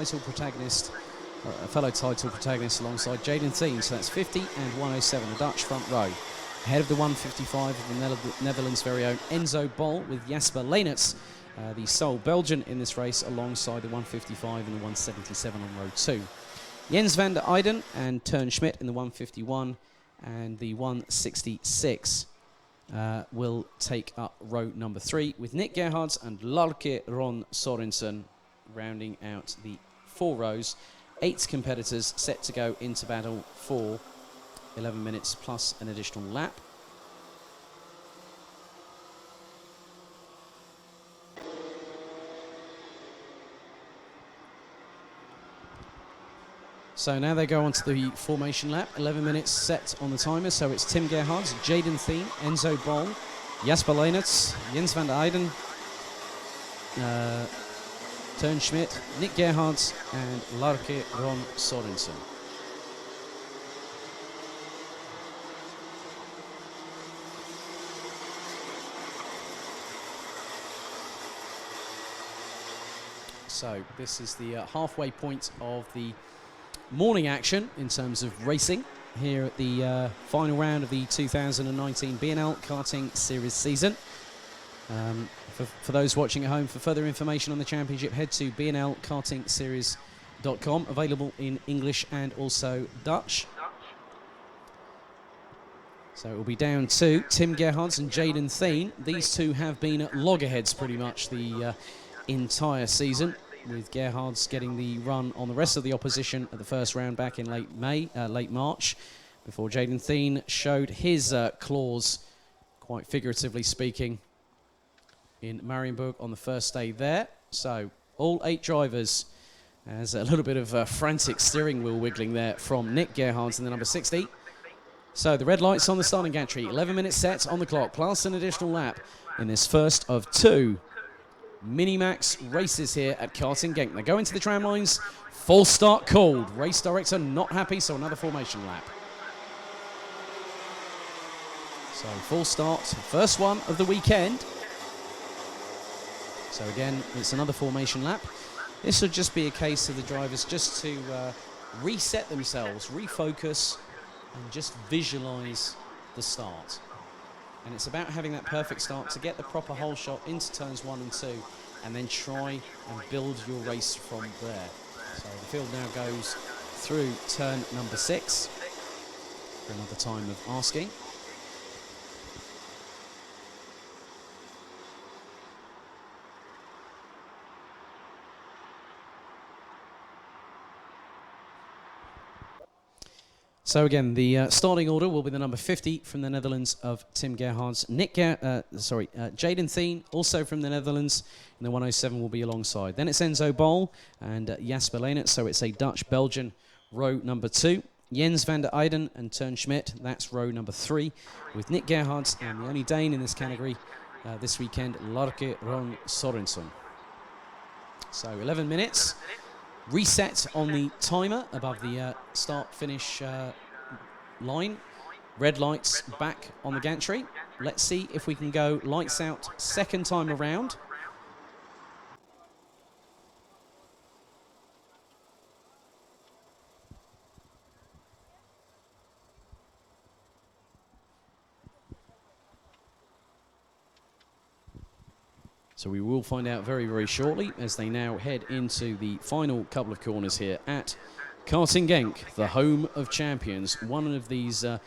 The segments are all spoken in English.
title protagonist, a fellow title protagonist alongside Jaden Thiem. So that's 50 and 107, the Dutch front row. Ahead of the 155 of the Netherlands' very own Enzo Bol with Jasper Leenerts, the sole Belgian in this race, alongside the 155 and the 177 on row 2. Jens van der Eyden and Teun Schmidt in the 151 and the 166 will take up row number 3, with Nick Gerhards and Lars Ron Sorensen rounding out the 4 rows. 8 competitors set to go into battle for 11 minutes plus an additional lap. So now they go on to the formation lap. 11 minutes set on the timer. So it's Tim Gerhards, Jaden Thiem, Enzo Bol, Jasper Leenerts, Jens van der Eyden, Teun Schmidt, Nick Gerhards and Lars Ron Sorensen. So this is the halfway point of the morning action in terms of racing here at the final round of the 2019 B&L Karting Series season. For those watching at home, for further information on the championship, head to bnlkartingseries.com, available in English and also Dutch. So it will be down to Tim Gerhards and Jaden Thiem. These two have been at loggerheads pretty much the entire season, with Gerhards getting the run on the rest of the opposition at the first round back in late March, before Jaden Thiem showed his claws, quite figuratively speaking, in Marienburg on the first day there. So all 8 drivers, as a little bit of frantic steering wheel wiggling there from Nick Gerhards in the number 60. So the red lights on the starting gantry, 11 minutes set on the clock, plus an additional lap in this first of 2 Minimax races here at Karting Genk. They go into the tram lines, full start called. Race director not happy, so another formation lap. So full start, first one of the weekend. So again, it's another formation lap. This would just be a case of the drivers just to reset themselves, refocus, and just visualize the start. And it's about having that perfect start to get the proper hole shot into turns 1 and 2, and then try and build your race from there. So the field now goes through turn number 6 for another time of asking. So again, the starting order will be the number 50 from the Netherlands of Tim Gerhards. Jaden Thiem, also from the Netherlands, and the 107 will be alongside. Then it's Enzo Bol and Jasper Leenerts, so it's a Dutch-Belgian row number 2. Jens van der Eyden and Teun Schmidt, that's row number 3, with Nick Gerhards and the only Dane in this category this weekend, Lars Ron Sorensen. So 11 minutes. Reset on the timer above the start-finish line. Red lights back on the gantry. Let's see if we can go lights out second time around. So we will find out very, very shortly as they now head into the final couple of corners here at Karting Genk, the home of champions. One of 2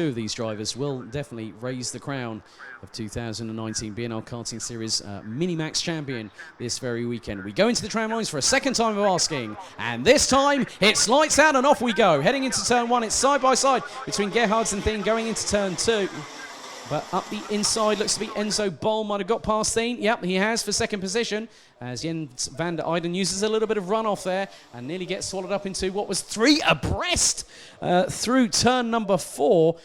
of these drivers will definitely raise the crown of 2019 B&L Karting Series Minimax champion this very weekend. We go into the tram lines for a second time of asking, and this time it's lights out and off we go. Heading into turn 1, it's side by side between Gerhards and Thiem going into turn 2. But up the inside looks to be Enzo Bol, might have got past Thiem. Yep, he has for second position, as Jens van der Eyden uses a little bit of runoff there and nearly gets swallowed up into what was 3 abreast through turn number 4.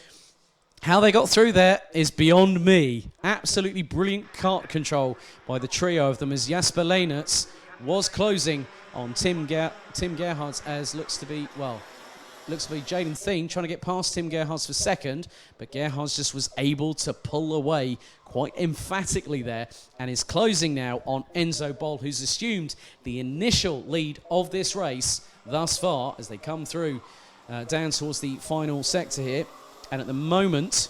How they got through there is beyond me. Absolutely brilliant kart control by the trio of them, as Jasper Leenerts was closing on Tim Gerhards, as looks to be, well, looks to be Jaden Thien trying to get past Tim Gerhards for second, but Gerhards just was able to pull away quite emphatically there and is closing now on Enzo Bol, who's assumed the initial lead of this race thus far as they come through down towards the final sector here. And at the moment,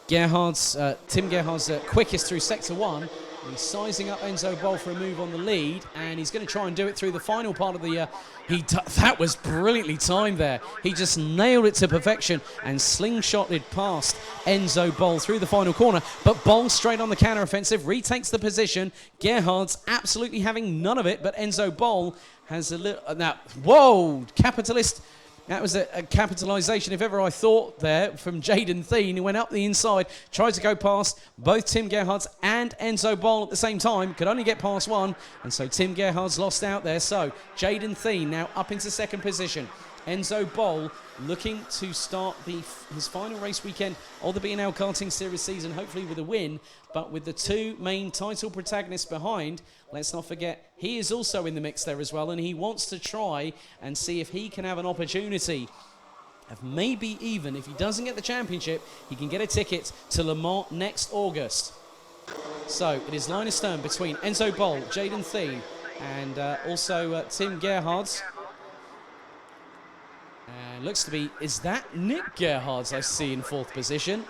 Tim Gerhards quickest through sector 1. He's sizing up Enzo Bol for a move on the lead, and he's going to try and do it through the final part of the... that was brilliantly timed there. He just nailed it to perfection and slingshotted past Enzo Bol through the final corner. But Bol straight on the counter-offensive, retakes the position. Gerhards absolutely having none of it, but Enzo Bol has a little... now, whoa! Capitalist... That was a capitalisation, if ever I thought, there from Jaden Thien, who went up the inside, tried to go past both Tim Gerhards and Enzo Bol at the same time, could only get past one, and so Tim Gerhards lost out there. So Jaden Thien now up into second position. Enzo Bol looking to start his final race weekend of the B&L Karting Series season, hopefully with a win, but with the two main title protagonists behind, let's not forget, he is also in the mix there as well, and he wants to try and see if he can have an opportunity of maybe even, if he doesn't get the championship, he can get a ticket to Le Mans next August. So it is line astern between Enzo Bol, Jaden Thien, and also Tim Gerhards. And looks to be, is that Nick Gerhards I see in fourth position?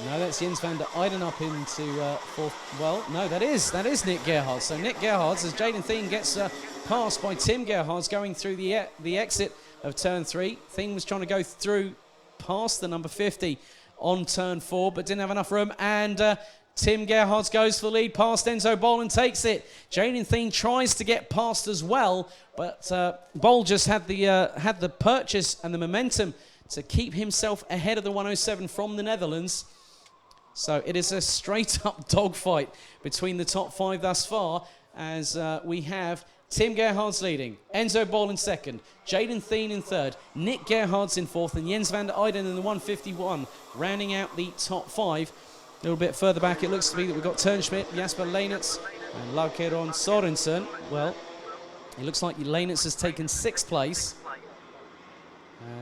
No, that's Jens van der Eyden up into fourth. Well, no, that is Nick Gerhards. So Nick Gerhards, as Jaden Thien gets passed by Tim Gerhards going through the exit of turn 3. Thien was trying to go through past the number 50 on turn 4, but didn't have enough room, and Tim Gerhards goes for the lead past Enzo Bol and takes it. Jaden Thien tries to get past as well, but Bol just had the purchase and the momentum to keep himself ahead of the 107 from the Netherlands. So it is a straight-up dogfight between the top 5 thus far, as we have Tim Gerhards leading, Enzo Bol in second, Jaden Thien in third, Nick Gerhards in fourth, and Jens van der Eyden in the 151, rounding out the top 5. A little bit further back, it looks to be that we've got Turnschmidt, Jasper Leinitz, and Laukeron Sorensen. Well, it looks like Leinitz has taken 6th place,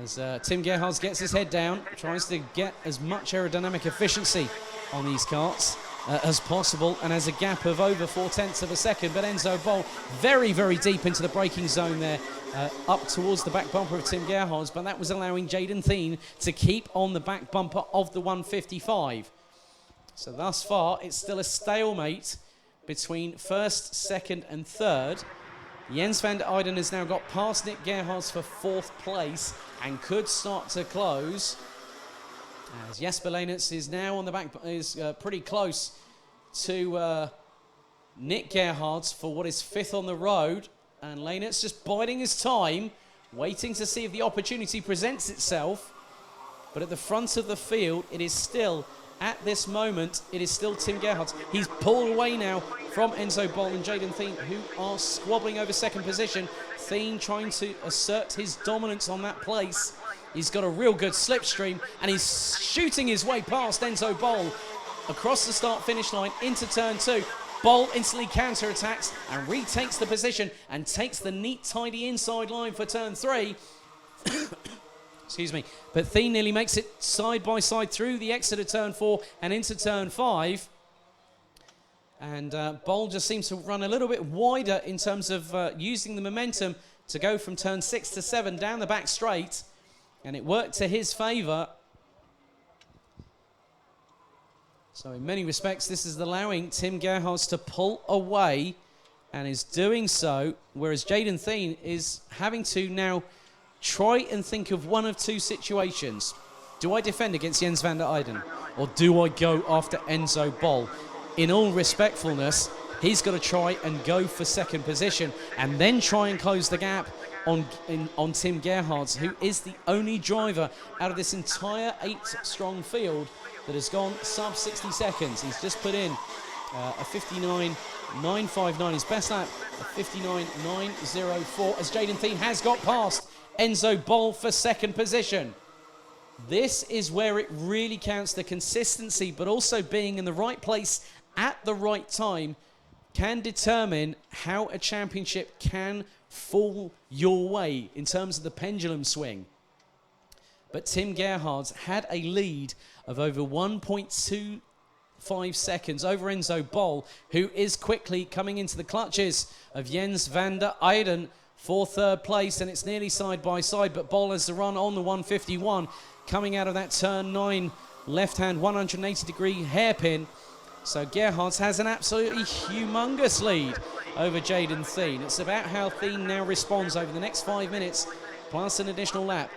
as Tim Gerhards gets his head down, tries to get as much aerodynamic efficiency on these karts as possible, and has a gap of over 0.4 of a second. But Enzo Bol very, very deep into the braking zone there, up towards the back bumper of Tim Gerhards, but that was allowing Jaden Thien to keep on the back bumper of the 155. So thus far, it's still a stalemate between first, second, and third. Jens van der Eyden has now got past Nick Gerhards for 4th place and could start to close, as Jasper Leinitz is now on the back, is pretty close to Nick Gerhards for what is 5th on the road, and Leinitz just biding his time, waiting to see if the opportunity presents itself. But at the front of the field, it is still, at this moment, it is still Tim Gerhards. He's pulled away now from Enzo Bol and Jaden Thien, who are squabbling over second position. Thien trying to assert his dominance on that place. He's got a real good slipstream, and he's shooting his way past Enzo Bol across the start-finish line into turn 2. Bol instantly counter-attacks and retakes the position and takes the neat, tidy inside line for turn 3. Excuse me. But Thien nearly makes it side by side through the exit of turn 4 and into turn 5. And Bol just seems to run a little bit wider in terms of using the momentum to go from turn 6 to 7 down the back straight. And it worked to his favour. So in many respects, this is allowing Tim Gerhards to pull away, and is doing so, whereas Jaden Thien is having to now try and think of one of two situations. Do I defend against Jens van der Eyden, or do I go after Enzo Bol? In all respectfulness, he's got to try and go for second position and then try and close the gap on Tim Gerhards, who is the only driver out of this entire 8-strong field that has gone sub 60 seconds. He's just put in a 59.959, his best lap, a 59.904, as Jaden Thien has got past Enzo Bol for second position. This is where it really counts, the consistency, but also being in the right place at the right time can determine how a championship can fall your way in terms of the pendulum swing. But Tim Gerhard's had a lead of over 1.25 seconds over Enzo Bol, who is quickly coming into the clutches of Jens van der Eyden for third place, and it's nearly side by side, but Bol has the run on the 151 coming out of that turn 9 left-hand 180-degree hairpin. So Gerhards has an absolutely humongous lead over Jaden Thien. It's about how Thien now responds over the next 5 minutes, plus an additional lap.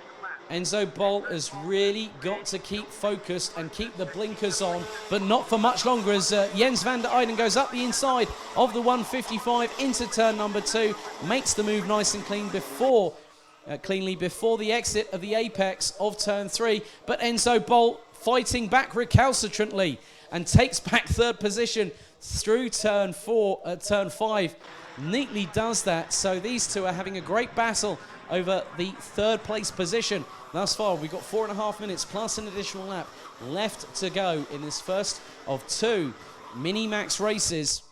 Enzo Bol has really got to keep focused and keep the blinkers on, but not for much longer as Jens van der Eyden goes up the inside of the 155 into turn number 2, makes the move nice and clean cleanly before the exit of the apex of turn 3, but Enzo Bol fighting back recalcitrantly and takes back third position through turn 5, neatly does that. So these two are having a great battle over the third place position. Thus far, we've got 4.5 minutes plus an additional lap left to go in this first of 2 mini-max races.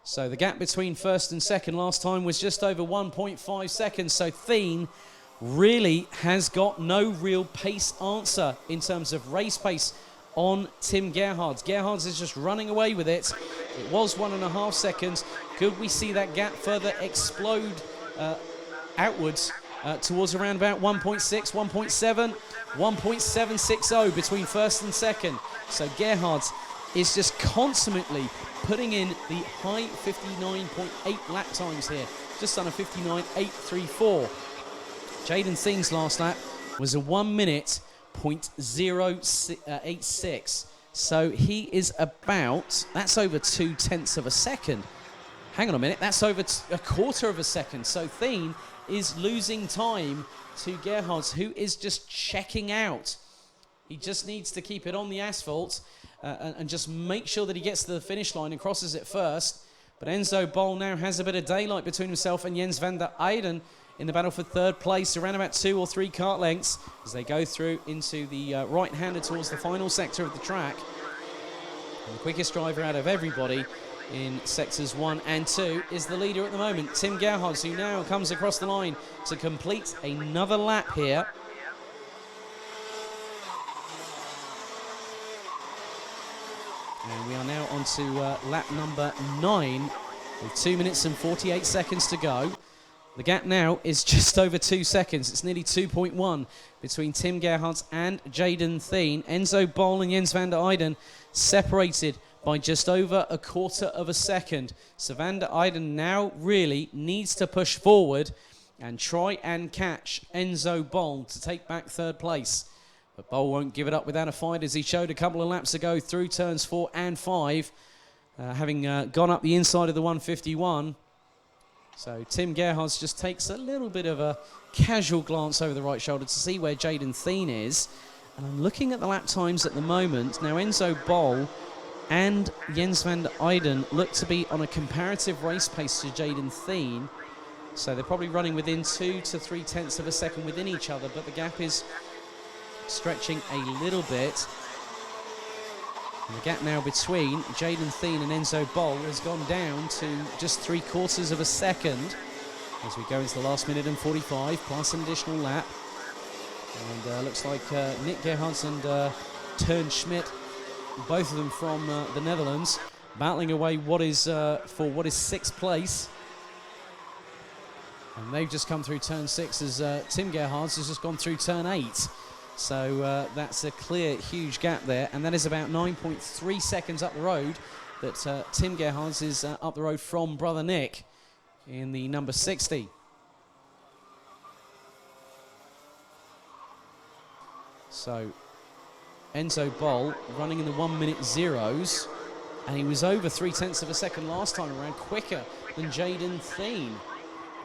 So the gap between first and second last time was just over 1.5 seconds. So Thien really has got no real pace answer in terms of race pace on Tim Gerhards. Gerhards is just running away with it. It was 1.5 seconds. Could we see that gap further explode outwards towards around about 1.6, 1.7, 1.760 between first and second? So Gerhards is just consummately putting in the high 59.8 lap times here. Just under 59.834. Jaden Thien's last lap was a 1 minute 0.086. So he is about, that's over 0.2 of a second. Hang on a minute, that's over a quarter of a second. So Thien is losing time to Gerhards, who is just checking out. He just needs to keep it on the asphalt and just make sure that he gets to the finish line and crosses it first. But Enzo Bol now has a bit of daylight between himself and Jens van der Eyden in the battle for third place, around about 2 or 3 kart lengths as they go through into the right-hander towards the final sector of the track. And the quickest driver out of everybody in sectors 1 and 2 is the leader at the moment, Tim Gerhards, who now comes across the line to complete another lap here. And we are now on to lap number 9 with 2 minutes and 48 seconds to go. The gap now is just over 2 seconds. It's nearly 2.1 between Tim Gerhards and Jaden Thien. Enzo Bol and Jens van der Eyden separated by just over a quarter of a second. So van der Eyden now really needs to push forward and try and catch Enzo Bol to take back third place. But Bol won't give it up without a fight, as he showed a couple of laps ago through turns 4 and 5, having gone up the inside of the 151. So Tim Gerhards just takes a little bit of a casual glance over the right shoulder to see where Jaden Thien is. And I'm looking at the lap times at the moment. Now Enzo Bol and Jens van der Eyden look to be on a comparative race pace to Jaden Thien. So they're probably running within 2 to 3/10 of a second within each other, but the gap is stretching a little bit. And the gap now between Jaden Thien and Enzo Bol has gone down to just 3/4 of a second as we go into the last minute and 45 plus an additional lap. And looks like Nick Gerhards and Teun Schmidt, both of them from the Netherlands, battling away for what is 6th place. And they've just come through turn 6 as Tim Gerhards has just gone through turn 8. So that's a clear, huge gap there. And that is about 9.3 seconds up the road that Tim Gerhards is up the road from brother Nick in the number 60. So Enzo Bol running in the 1 minute zeros. And he was over 3/10 of a second last time around, quicker than Jaden Thien.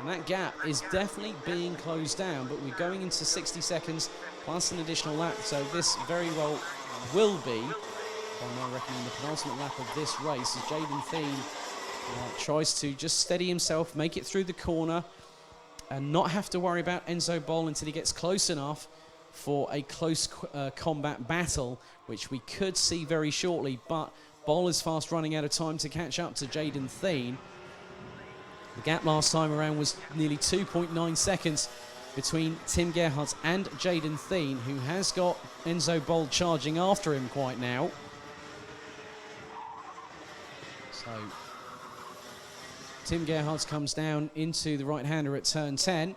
And that gap is definitely being closed down, but we're going into 60 seconds plus an additional lap. So this very well will be, I'm now reckoning, the penultimate lap of this race as Jaden Thien tries to just steady himself, make it through the corner, and not have to worry about Enzo Bol until he gets close enough for a close combat battle, which we could see very shortly. But Boll is fast running out of time to catch up to Jaden Thien. The gap last time around was nearly 2.9 seconds between Tim Gerhardt and Jaden Thien, who has got Enzo Boll charging after him quite now. So Tim Gerhardt comes down into the right-hander at turn 10.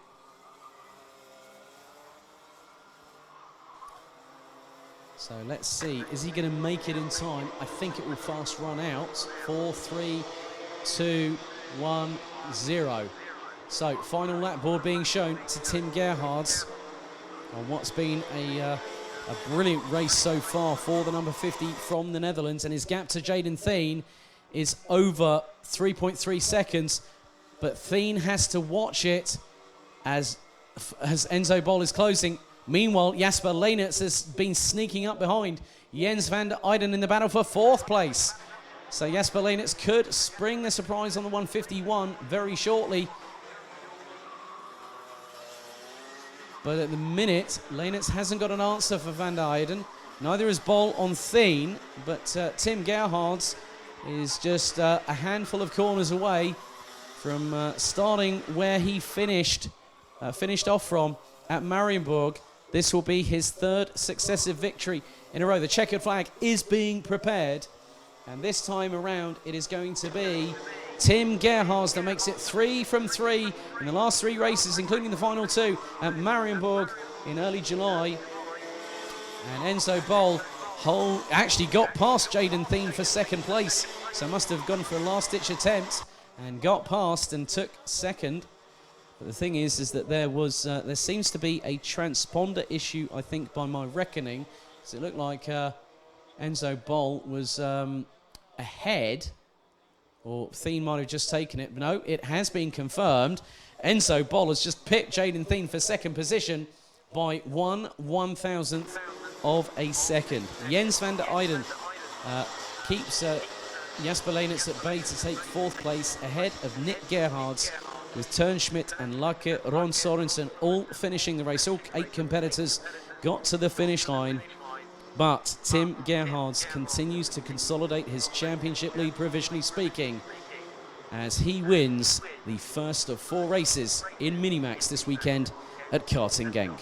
So let's see, is he going to make it in time? I think it will fast run out. 4, 3, 2, 1, 0. So final lap board being shown to Tim Gerhardt on what's been a brilliant race so far for the number 50 from the Netherlands, and his gap to Jaden Thien is over 3.3 seconds, but Thien has to watch it as Enzo Boll is closing. Meanwhile, Jasper Leenerts has been sneaking up behind Jens van der Eyden in the battle for 4th place. So Jasper Leenerts could spring the surprise on the 151 very shortly. But at the minute, Leenerts hasn't got an answer for van der Eyden. Neither is Boll on Thien, but Tim Gerhardt is just a handful of corners away from starting where he finished off from at Marienburg. This will be his 3rd successive victory in a row. The checkered flag is being prepared, and this time around it is going to be Tim Gerhardt that makes it 3 from 3 in the last 3 races, including the final 2 at Marienburg in early July. And Enzo Boll actually got past Jaden Thien for 2nd place, so must have gone for a last-ditch attempt and got past and took 2nd. But the thing is that there seems to be a transponder issue, I think, by my reckoning. So it looked like Enzo Boll was ahead, or Thien might have just taken it. But no, it has been confirmed. Enzo Boll has just picked Jaden Thien for 2nd position by 1/1000th of a second. Jens van der Eyden keeps Jasper Leenerts at bay to take 4th place ahead of Nick Gerhardt, with Turnschmidt and Lacke, Ron Sorensen all finishing the race. All 8 competitors got to the finish line, but Tim Gerhardt continues to consolidate his championship lead, provisionally speaking, as he wins the first of 4 races in Minimax this weekend at Karting Genk.